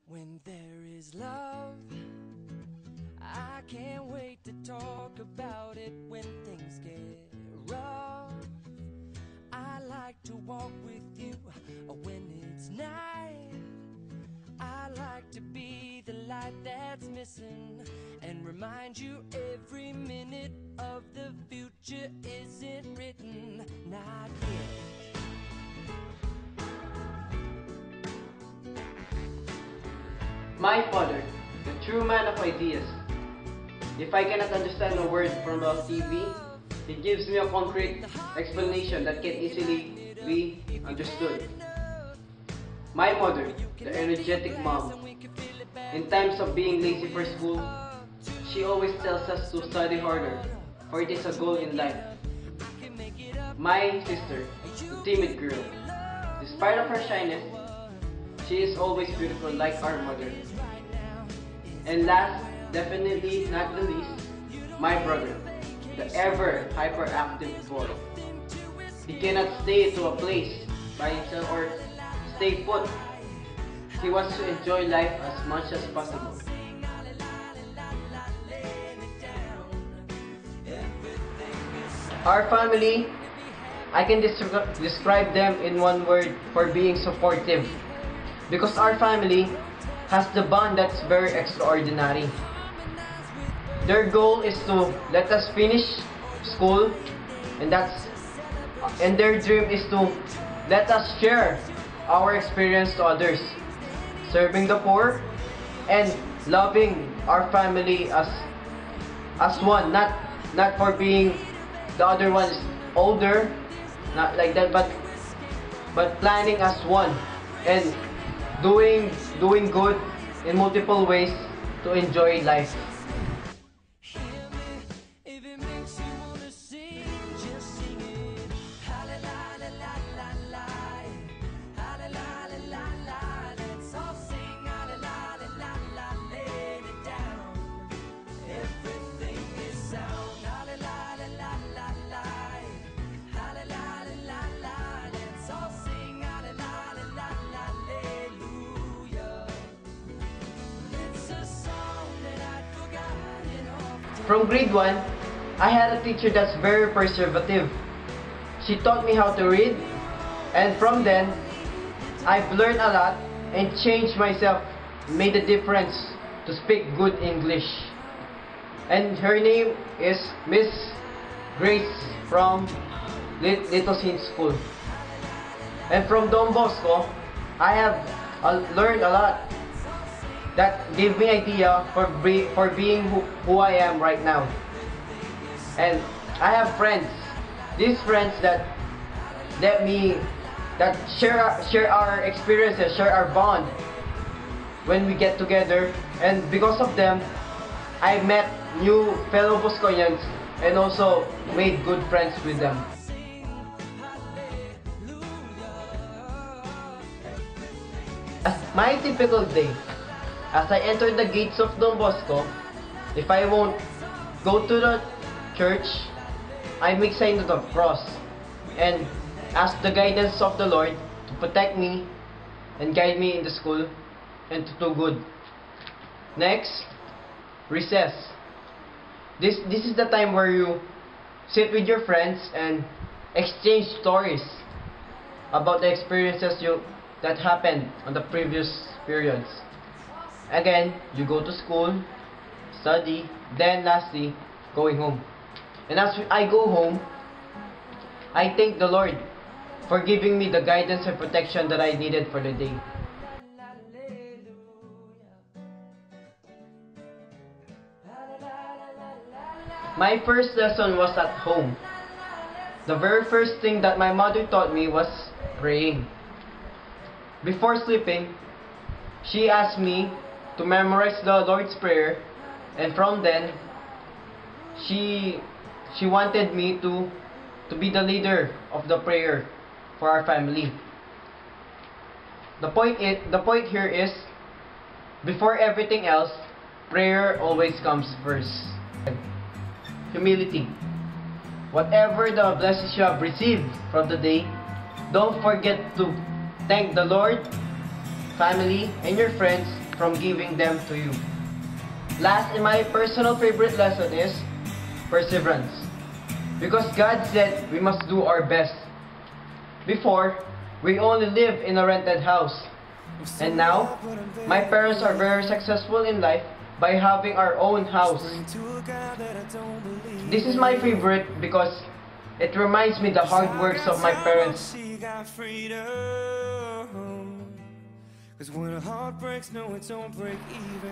When there is love, I can't wait to talk about it when things get rough. I like to walk with you when it's night. I like to be the light that's missing and remind you every minute of the future isn't written, not yet. My father, the true man of ideas. If I cannot understand a word from the TV, he gives me a concrete explanation that can easily be understood. My mother, the energetic mom. In times of being lazy for school, she always tells us to study harder, for it is a goal in life. My sister, the timid girl. Despite of her shyness, she is always beautiful like our mother. And last, definitely not the least, my brother, the ever hyperactive boy. He cannot stay to a place by himself or stay put. He wants to enjoy life as much as possible. Our family, I can describe them in one word, for being supportive. Because our family has the bond that's very extraordinary. Their goal is to let us finish school, and their dream is to let us share our experience to others, serving the poor and loving our family as one, not for being the other one is older, not like that, but planning as one and doing good in multiple ways to enjoy life. From grade 1, I had a teacher that's very conservative. She taught me how to read, and from then, I've learned a lot and changed myself, made a difference to speak good English. And her name is Miss Grace from Little Saint School. And from Don Bosco, I have learned a lot that gave me idea for being who I am right now. And I have friends, these friends that share our experiences, share our bond when we get together, and because of them, I met new fellow Boscoians and also made good friends with them. My typical day. As I enter the gates of Don Bosco, if I won't go to the church, I make sign of the cross and ask the guidance of the Lord to protect me and guide me in the school and to do good. Next, recess. This is the time where you sit with your friends and exchange stories about the experiences that happened on the previous periods. Again, you go to school, study, then lastly, going home. And as I go home, I thank the Lord for giving me the guidance and protection that I needed for the day. My first lesson was at home. The very first thing that my mother taught me was praying. Before sleeping, she asked me to memorize the Lord's Prayer, and from then, she wanted me to be the leader of the prayer for our family. The point here is, before everything else, prayer always comes first. Humility. Whatever the blessings you have received from the day, don't forget to thank the Lord family, and your friends from giving them to you. Last, and my personal favorite lesson is perseverance. Because God said we must do our best. Before, we only lived in a rented house. And now, my parents are very successful in life by having our own house. This is my favorite because it reminds me the hard works of my parents.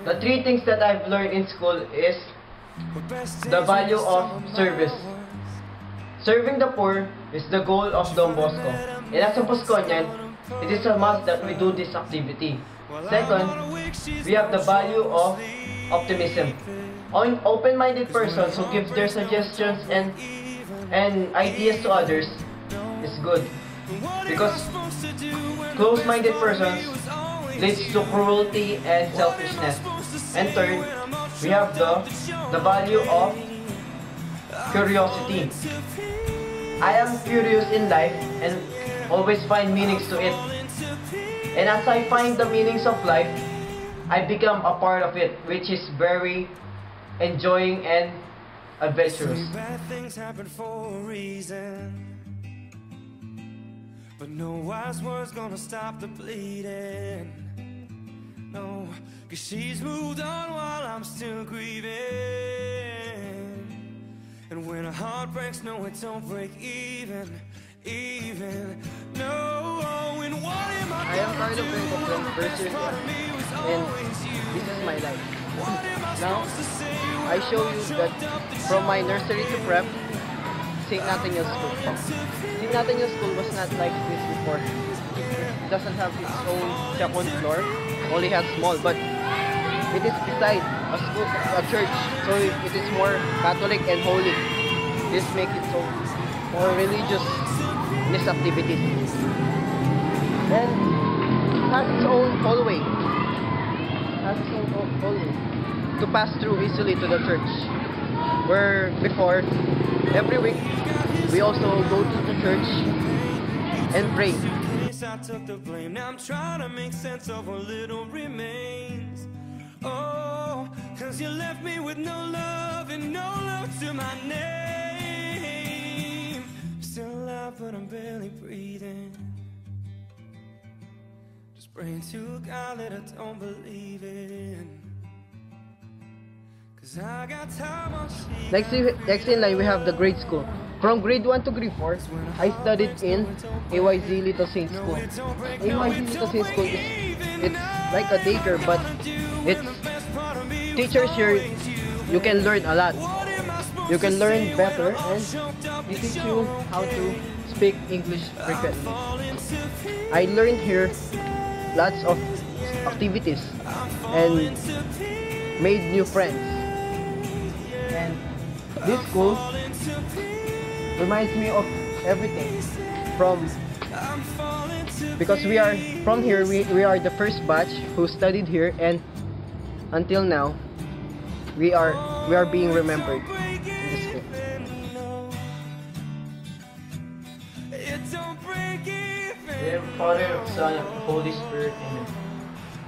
The three things that I've learned in school is the value of service. Serving the poor is the goal of Don Bosco. And as a Bosconian, it is a must that we do this activity. Second, we have the value of optimism. Open-minded persons who give their suggestions and ideas to others is good. Because close-minded persons leads to cruelty and selfishness. And third, we have the value of curiosity. I am curious in life and always find meanings to it. And as I find the meanings of life, I become a part of it, which is very enjoying and adventurous. Bad things happen for a reason, but no wise word's gonna stop the bleeding. No, 'cause she's moved on while I'm still grieving. And when a heart breaks, no, it don't break even. No, and what am I am part of the first year and this is my life. Now, I show you that from my nursery to prep, St. Nathaniel's School. St. Nathaniel's School was not like this before. It doesn't have its own second floor, only has small, but it is beside a school, a church, so it is more Catholic and holy. This makes it so more religious activities. Then it has its own hallway. To pass through easily to the church. Where before, every week, we also go to the church and pray. I took the blame. Now I'm trying to make sense of what little remains. Oh, 'cause you left me with no love and no love to my name. Still alive, but I'm barely breathing. Just praying to God that I don't believe in. 'Cause I got time on Next in line, we have the grade school. From grade 1 to grade 4, I studied in AYZ Little Saint School. AYZ Little Saint School it's like a daycare, but it's teachers here, you can learn a lot. You can learn better and they teach you how to speak English frequently. I learned here lots of activities and made new friends. And this school reminds me of everything because we are from here, we are the first batch who studied here, and until now we are being remembered in this school. Dear Father, Son, and Holy Spirit, Amen.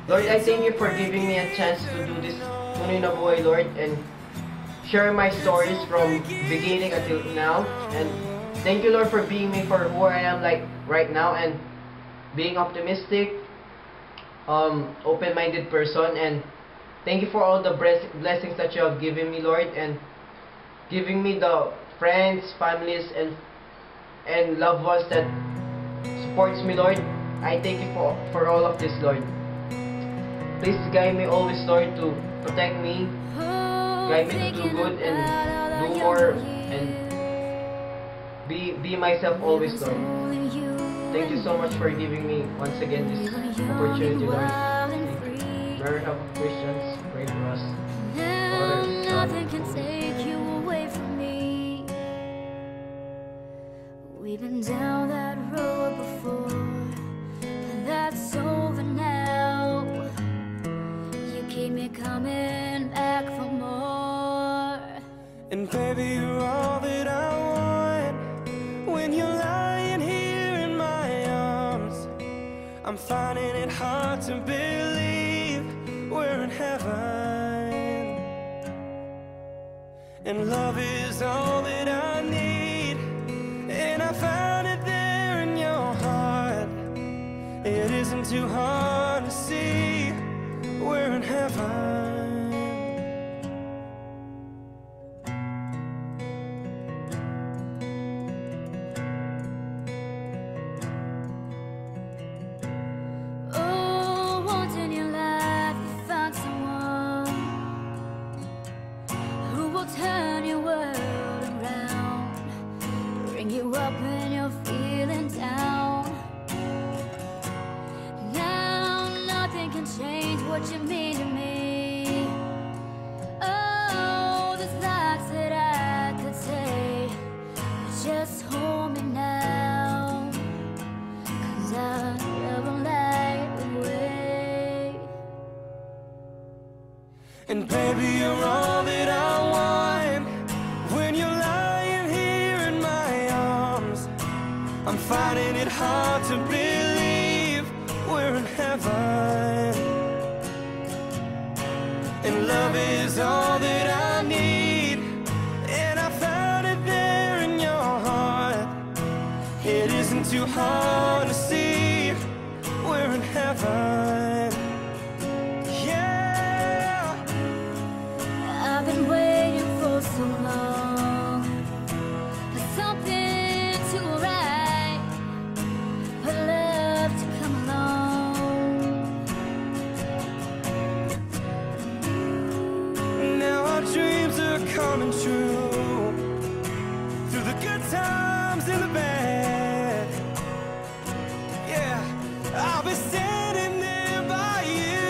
Lord, I thank you for giving me a chance to do this Tunay na buhay, Lord, and share my stories from beginning until now. And thank you, Lord, for being me for who I am like right now, and being optimistic, open-minded person. And thank you for all the blessings that you have given me, Lord, and giving me the friends, families, and loved ones that supports me, Lord. I thank you for all of this, Lord. Please guide me always, Lord, to protect me, guide me to do good and do more, and be myself always, Lord. Thank you so much for giving me once again this opportunity, Lord. Mary, help of Christians, pray for us. Father, Son, Nothing can take you away from me. We've been down that road before, and that's over now. You keep me coming back for more. And baby, you're all that I want. When you're lying here in my arms, I'm I'm finding it hard to believe we're in heaven, and love is all that I need, and I found it there in your heart. It isn't too hard to see we're in heaven. Turn your world around, bring you up when you're feeling down. Now nothing can change what you mean to me. Oh, there's lots that I could say, but just hold me now, 'cause I never light away. And baby, you're all that I want. When you're lying here in my arms, I'm finding it hard to believe we're in heaven, and love is all that I need, and I found it there in your heart. It isn't too hard to see we're in heaven. I've been waiting for so long for something to right, for love to come along. Now our dreams are coming true, through the good times and the bad. Yeah, I'll be standing there by you.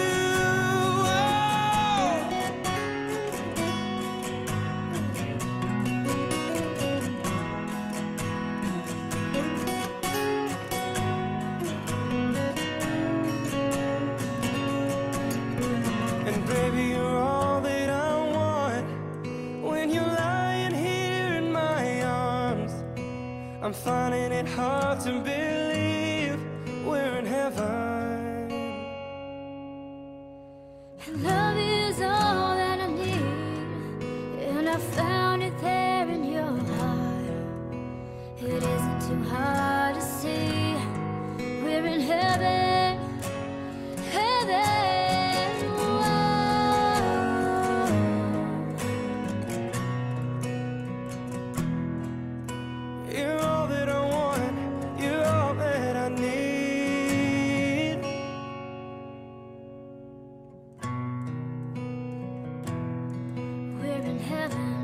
And baby, you're all that I want. When you're lying here in my arms, I'm finding it hard to believe we're in heaven. And love is all that I need, and I found it there in your heart. It isn't too hard to see we're in heaven, heaven. You're all that I want, you're all that I need. We're in heaven.